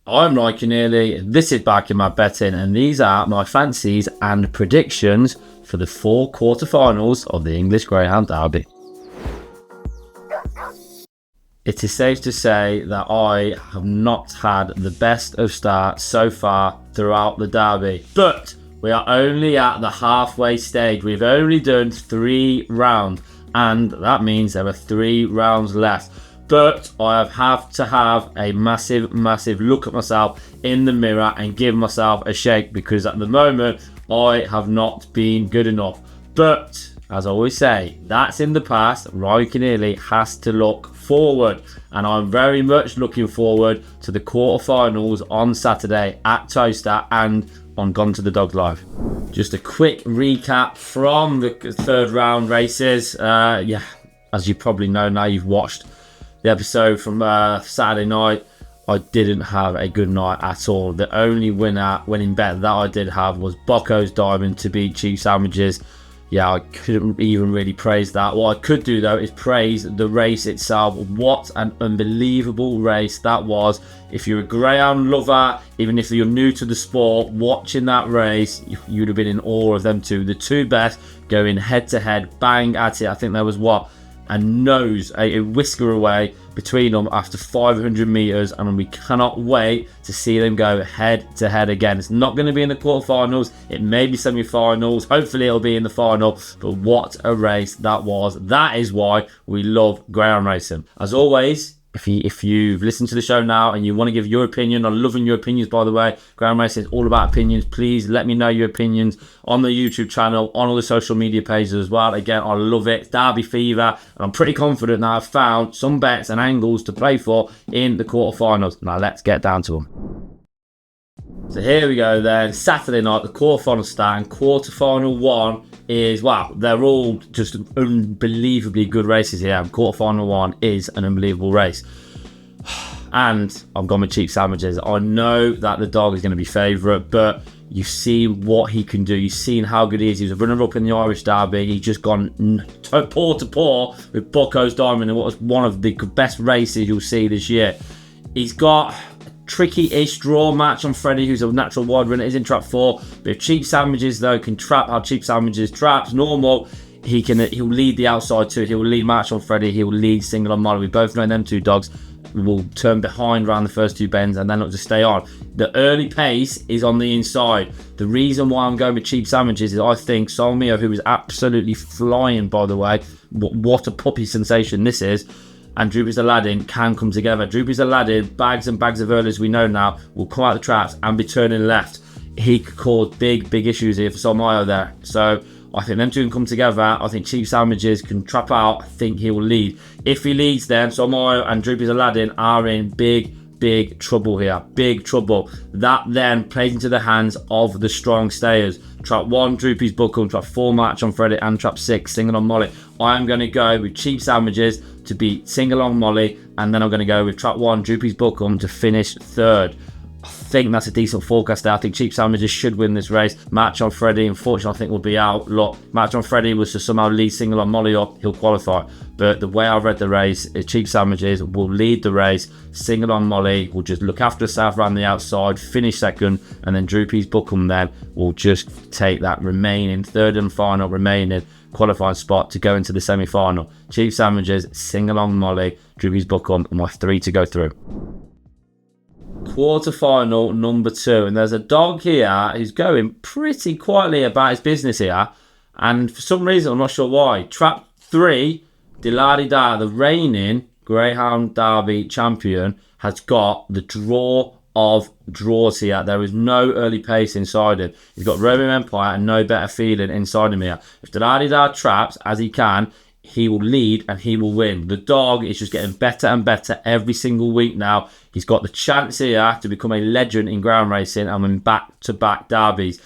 I'm Nike Nearly, this is Back in My Betting, and these are my fancies and predictions for the 4 quarterfinals of the English Greyhound Derby. It is safe to say that I have not had the best of starts so far throughout the Derby, but we are only at the halfway stage. We've only done 3 rounds, and that means there are 3 rounds left. But I have to have a massive look at myself in the mirror and give myself a shake, because at the moment I have not been good enough. But as I always say, that's in the past. Nike Nearly has to look forward, and I'm very much looking forward to the quarterfinals on Saturday at Toaster and on Gone to the Dogs Live. Just a quick recap from the 3rd round races. As you probably know now, you've watched the episode from Saturday night. I didn't have a good night at all. The only winning bet that I did have was Bockos Diamond to beat Cheap Sandwiches. Yeah, I couldn't even really praise that. What I could do though is praise the race itself. What an unbelievable race that was. If you're a greyhound lover, even if you're new to the sport, watching that race, you'd have been in awe of them two. The 2 best going head to head, bang at it. I think there was a whisker away between them after 500 metres, and we cannot wait to see them go head to head again. It's not going to be in the quarterfinals, it may be semi-finals, hopefully it'll be in the final, but what a race that was. That is why we love greyhound racing. As always, if you've listened to the show now and you want to give your opinion, I'm loving your opinions, by the way. Greyhound racing is all about opinions. Please let me know your opinions on the YouTube channel, on all the social media pages as well. Again, I love it. Derby fever, and I'm pretty confident that I've found some bets and angles to play for in the quarterfinals. Now let's get down to them. So here we go then. Saturday night, the quarterfinal start, and quarterfinal 1 is, wow, they're all just unbelievably good races here. And quarterfinal 1 is an unbelievable race. And I've gone with Cheap Sandwiches. I know that the dog is going to be favourite, but you've seen what he can do. You've seen how good he is. He was a runner-up in the Irish Derby. He's just gone paw to paw with Bockos Diamond in what was one of the best races you'll see this year. He's got tricky-ish draw match on Freddie, who's a natural wide runner, is in trap 4. But if Cheap Sandwiches though can trap how Cheap Sandwiches traps normal, he'll lead the outside too. He'll lead match on Freddie, he'll lead single on Molly. We both know them 2 dogs will turn behind around the first 2 bends and then not just stay on. The early pace is on the inside. The reason why I'm going with Cheap Sandwiches is I think Solmio, who is absolutely flying, by the way, what a puppy sensation this is, and Droopys Aladdin can come together. Droopys Aladdin, bags and bags of early, as we know now, will come out the traps and be turning left. He could cause big issues here for Solmayo there. So I think them 2 can come together. I think Cheap Sandwiches can trap out. I think he will lead. If he leads, then Solmayo and Droopys Aladdin are in big trouble here. Big trouble. That then plays into the hands of the strong stayers. Trap 1, Droopys Bookem. Trap 4, match on Freddie. And trap 6, single on Molly. I'm going to go with Cheap Sandwiches to beat single on Molly, and then I'm going to go with trap 1, Droopys Bookem, to finish 3rd. I think that's a decent forecast there. I think Cheap Sandwiches should win this race. Match on Freddie, unfortunately, I think will be out. Look, match on Freddie was to somehow lead single on Molly up, he'll qualify. But the way I've read the race is Cheap Sandwiches will lead the race. Single on Molly will just look after herself around the outside, finish 2nd, and then Droopys Bookem then will just take that remaining 3rd and final remaining qualifying spot to go into the semi-final. Cheap Sandwiches, single on Molly, Droopys Bookem, and my 3 to go through. Quarterfinal number 2, and there's a dog here who's going pretty quietly about his business here, and for some reason, I'm not sure why. Trap 3, Devised, the reigning Greyhound Derby champion, has got the draw of draws here. There is no early pace inside him. He's got Roman Empire and no better feeling inside him here. If Devised traps, as he can, he will lead and he will win. The dog is just getting better and better every single week now. He's got the chance here to become a legend in ground racing and win back-to-back derbies.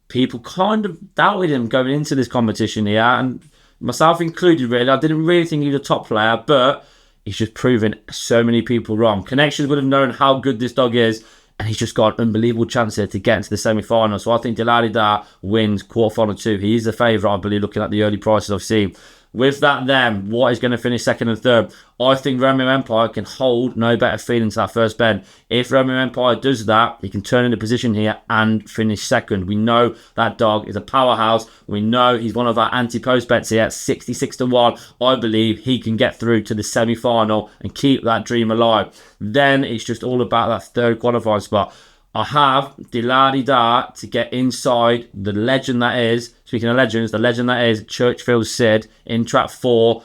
People kind of doubted him going into this competition here, and myself included, really. I didn't really think he was a top player, but he's just proven so many people wrong. Connections would have known how good this dog is, and he's just got an unbelievable chance here to get into the semi-final. So I think Devised wins quarterfinal 2. He is the favourite, I believe, looking at the early prices I've seen. With that then, what is going to finish second and third? I think Romeo Empire can hold no better feeling to that first bend. If Romeo Empire does that, he can turn into position here and finish second. We know that dog is a powerhouse. We know he's one of our anti-post bets here at 66-1. I believe he can get through to the semi-final and keep that dream alive. Then it's just all about that third qualifying spot. I have Da to get inside the legend that is, speaking of legends, the legend that is Churchfield Sid in trap 4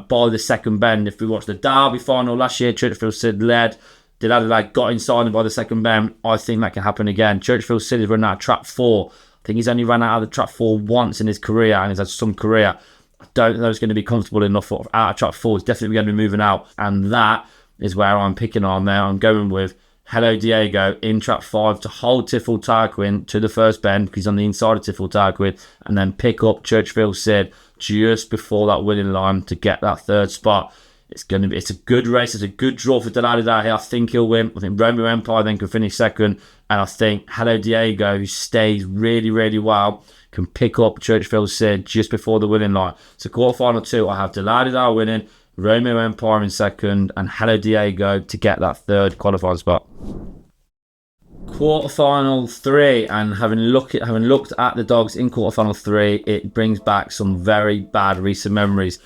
by the second bend. If we watch the Derby final last year, Churchfield Sid led, Da got inside him by the second bend. I think that can happen again. Churchfield Sid is running out of trap 4. I think he's only run out of the trap 4 once in his career, and he's had some career. I don't know if he's going to be comfortable enough out of trap 4. He's definitely going to be moving out, and that is where I'm picking on there. I'm going with Hello Diego in trap 5 to hold Tiffle Tarquin to the first bend because he's on the inside of Tiffle Tarquin, and then pick up Churchfield Sid just before that winning line to get that third spot. It's a good race. It's a good draw for Da here. I think he'll win. I think Romeo Empire then can finish second, and I think Hello Diego, who stays really, really well, can pick up Churchfield Sid just before the winning line. So quarterfinal 2, I have Da winning, Romeo Empire in second, and Hello Diego to get that third qualifying spot. Quarterfinal 3, and having looked at the dogs in quarterfinal 3, it brings back some very bad recent memories.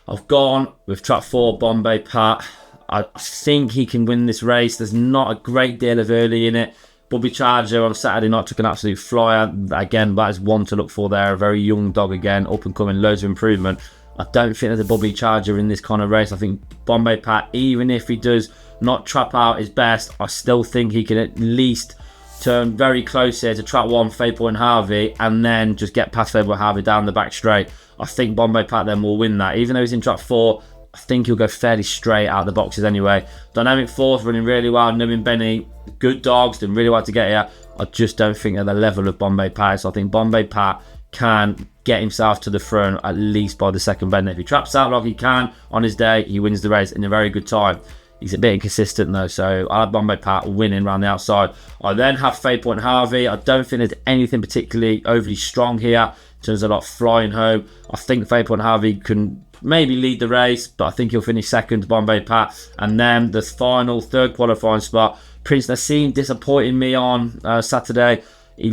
I've gone with trap 4 Bombay Pat. I think he can win this race. There's not a great deal of early in it. Bobby Charger on Saturday night took an absolute flyer. Again, that is one to look for there. A very young dog again, up and coming, loads of improvement. I don't think there's a Bobby Charger in this kind of race. I think Bombay Pat, even if he does not trap out his best, I still think he can at least turn very close here to trap 1 Faypoint Harvey and then just get past Faypoint Harvey down the back straight. I think Bombay Pat then will win that. Even though he's in trap 4, I think he'll go fairly straight out the boxes anyway. Dynamic Force running really well. Nubbin Benny, good dogs, doing really well to get here. I just don't think at the level of Bombay Pat. So I think Bombay Pat can get himself to the front at least by the second bend. If he traps out like he can on his day, he wins the race in a very good time. He's a bit inconsistent though, so I have Bombay Pat winning around the outside. I then have Faypoint Harvey. I don't think there's anything particularly overly strong here in terms of like flying home. I think Faypoint Harvey can maybe lead the race, but I think he'll finish second to Bombay Pat. And then the final third qualifying spot, Prince Nassim disappointing me on Saturday. He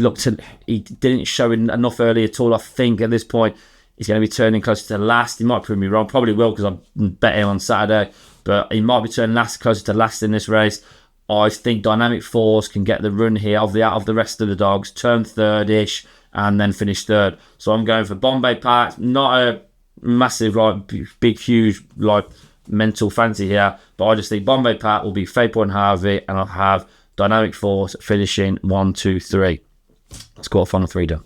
didn't show enough early at all. I think at this point he's going to be turning closer to last. He might prove me wrong, probably will because I bet him on Saturday. But he might be turning closer to last in this race. I think Dynamic Force can get the run here out of the rest of the dogs, turn third-ish, and then finish third. So I'm going for Bombay Pat. Not a massive, big, huge, mental fancy here. But I just think Bombay Pat will be Faypoint Harvey, and I'll have Dynamic Force finishing 1, 2, 3. Let's go final 3 done.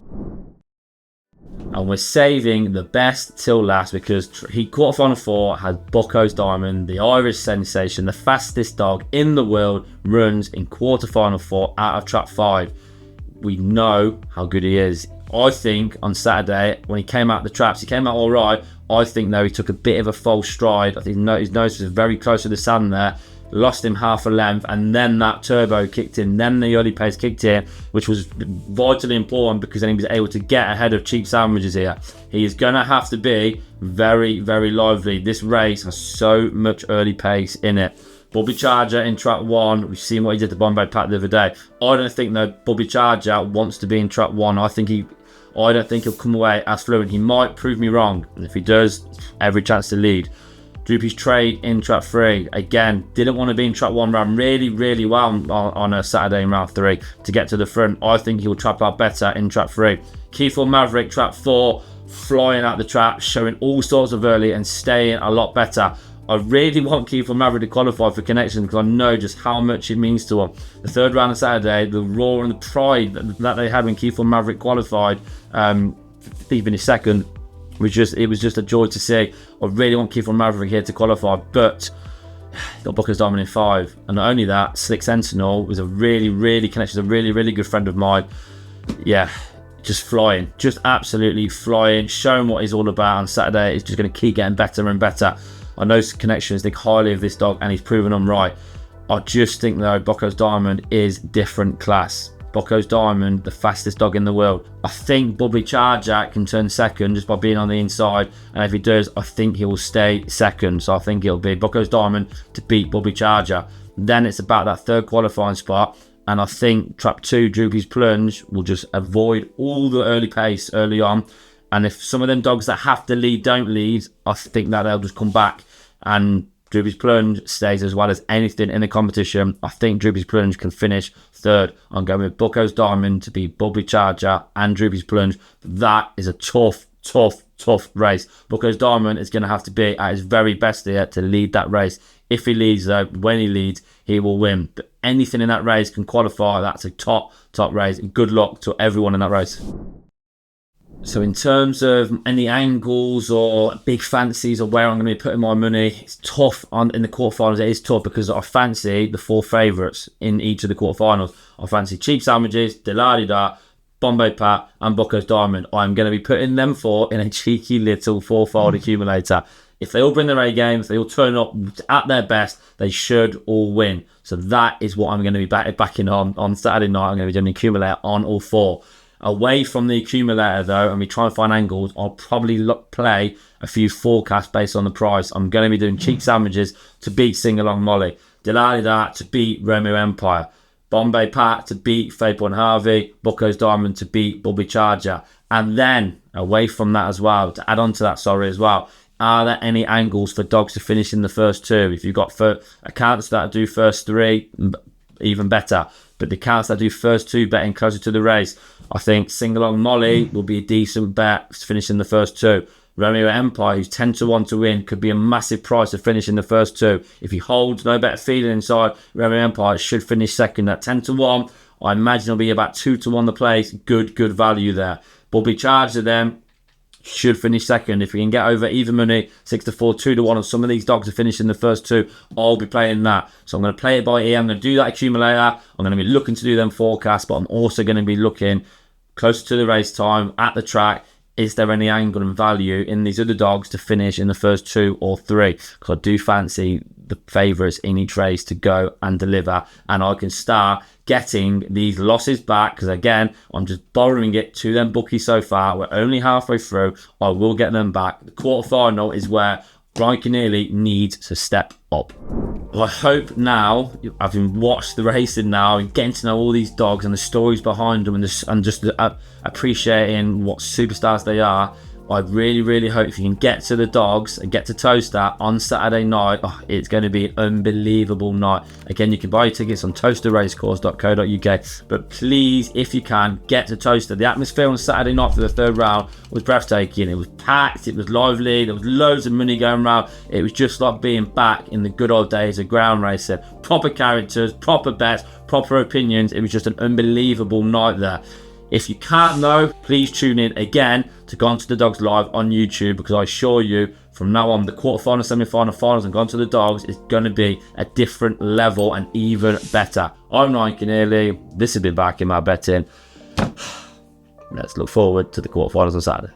And we're saving the best till last because quarterfinal 4 had Bockos Diamond, the Irish sensation, the fastest dog in the world, runs in quarterfinal 4 out of trap 5. We know how good he is. I think on Saturday when he came out the traps, he came out all right. I think though he took a bit of a false stride. I think his nose was very close to the sand there. Lost him half a length, and then that turbo kicked in. Then the early pace kicked in, which was vitally important because then he was able to get ahead of cheap sandwiches here. He is going to have to be very, very lively. This race has so much early pace in it. Bobby Charger in trap 1. We've seen what he did to Bombay Pat the other day. I don't think that Bobby Charger wants to be in trap 1. I don't think he'll come away as fluent. He might prove me wrong, and if he does, every chance to lead. Droopys Trade in trap 3. Again, didn't want to be in trap 1, ran really, really well on a Saturday in round 3 to get to the front. I think he'll trap out better in trap 3. Keyful Maverick, trap 4, flying out the trap, showing all sorts of early and staying a lot better. I really want Keyful Maverick to qualify for connection because I know just how much it means to him. The third round of Saturday, the roar and the pride that they had when Keyful Maverick qualified, even his second, it was just a joy to see. I really want Keyful Maverick here to qualify, but got Bockos Diamond in 5. And not only that, Slick Sentinel was a really, really connection, a really, really good friend of mine. Yeah, just flying, just absolutely flying, showing what he's all about on Saturday. It's just going to keep getting better and better. I know connections think highly of this dog, and he's proven them right. I just think though Bockos Diamond is different class. Bockos Diamond, the fastest dog in the world. I think Bubbly Charger can turn second just by being on the inside, and if he does, I think he will stay second. So I think it'll be Bockos Diamond to beat Bubbly Charger. Then it's about that third qualifying spot, and I think trap 2, Droopys Plunge, will just avoid all the early pace early on. And if some of them dogs that have to lead don't lead, I think that they'll just come back, and Droopys Plunge stays as well as anything in the competition. I think Droopys Plunge can finish third. I'm going with Bockos Diamond to be Bubbly Charger and Droopys Plunge. That is a tough race. Bockos Diamond is going to have to be at his very best here to lead that race. If he leads though, when he leads, he will win. But anything in that race can qualify. That's a top race. Good luck to everyone in that race. So in terms of any angles or big fancies or where I'm going to be putting my money, it's tough in the quarterfinals. It is tough because I fancy the 4 favourites in each of the quarterfinals. I fancy Cheap Sandwiches, Da, Bombay Pat and Bockos Diamond. I'm going to be putting them 4 in a cheeky little 4-fold accumulator. If they all bring their A game, if they all turn up at their best, they should all win. So that is what I'm going to be backing on Saturday night. I'm going to be doing an accumulator on all 4. Away from the accumulator though, and we try and find angles, I'll probably play a few forecasts based on the price. I'm going to be doing Cheap Sandwiches to beat Sing Along Molly, Da to beat Romeo Empire, Bombay Pat to beat Faithful and Harvey, Bockos Diamond to beat Bubbly Charger. And then away from that as well, to add on to that, as well, are there any angles for dogs to finish in the first 2? If you've got accounts that do first 3, even better. But the accounts that do first 2 betting closer to the race, I think Sing Along Molly will be a decent bet to finish in the first 2. Romeo Empire, who's 10-1 to win, could be a massive price to finish in the first 2. If he holds no better feeling inside, Romeo Empire should finish second at 10-1. I imagine it'll be about 2-1 the place. Good value there. Bubbly Charger then should finish second. If we can get over even money, 6-4, 2-1 on some of these dogs to finish in the first 2, I'll be playing that. So I'm going to play it by ear. I'm going to do that accumulator. I'm going to be looking to do them forecasts, but I'm also going to be looking closer to the race time at the track. Is there any angle and value in these other dogs to finish in the first 2 or 3? Because I do fancy the favourites in each race to go and deliver, and I can start getting these losses back, because again, I'm just borrowing it to them bookies so far. We're only halfway through. I will get them back. The quarterfinal is where Brian Keneally needs to step up. Well, I hope now, having watched the racing now and getting to know all these dogs and the stories behind them, and just appreciating what superstars they are, I really hope if you can get to the dogs and get to Toaster on Saturday night, it's going to be an unbelievable night. Again, you can buy your tickets on toasterracecourse.co.uk, but please, if you can, get to Toaster. The atmosphere on Saturday night for the 3rd round was breathtaking. It was packed, it was lively, there was loads of money going around. It was just like being back in the good old days of ground racing. Proper characters, proper bets, proper opinions. It was just an unbelievable night there. If you can't know, please tune in again to Gone to the Dogs live on YouTube, because I assure you, from now on, the quarterfinal, semi-final, finals and Gone to the Dogs is going to be a different level and even better. I'm Ryan Keneally. This has been Back in My Betting. Let's look forward to the quarterfinals on Saturday.